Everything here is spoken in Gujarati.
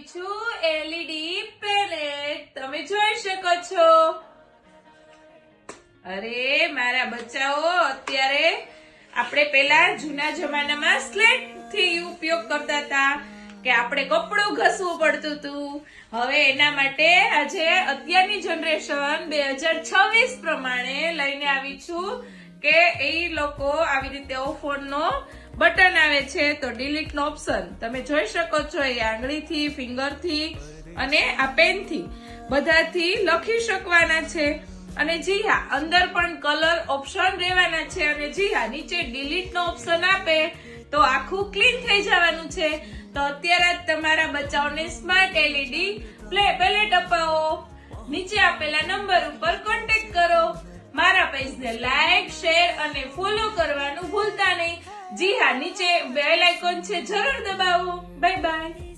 છું એલઈડી પેલેટ, તમે જોઈ શકો છો। અરે મારા બચ્ચાઓ, અત્યારે આપણે પેલા જૂના જમાનામાં સ્લેટ થી ઉપયોગ કરતા હતા કે આપણે કપડું ઘસવું પડતું હતું। હવે એના માટે આજે અત્યારની જનરેશન 2026 પ્રમાણે લઈને આવી છું કે એ લોકો આવી રીતે ફોનનો બટન આવે છે તો ડિલીટ નો ઓપ્શન તમે જોઈ શકો છો। એ આંગળીથી, ફિંગરથી અને આ પેનથી બધાથી લખી શકવાના છે। અને જી હા, અંદર પણ કલર ઓપ્શન રહેવાના છે। અને જી હા, નીચે ડિલીટ નો ઓપ્શન આપે તો આખું ક્લીન થઈ જવાનું છે। તો અત્યારે જ તમારા બચ્ચાઓને સ્માર્ટ એલઈડી પેલેટ અપાવો। નીચે આપેલા નંબર ઉપર કોન્ટેક્ટ કરો। મારા પેજને લાઈક, શેર અને ફોલો કરવાનું ભૂલતા નહીં। જી હા, નીચે બેલ આઇકોન છે, જરૂર દબાવો। Bye bye.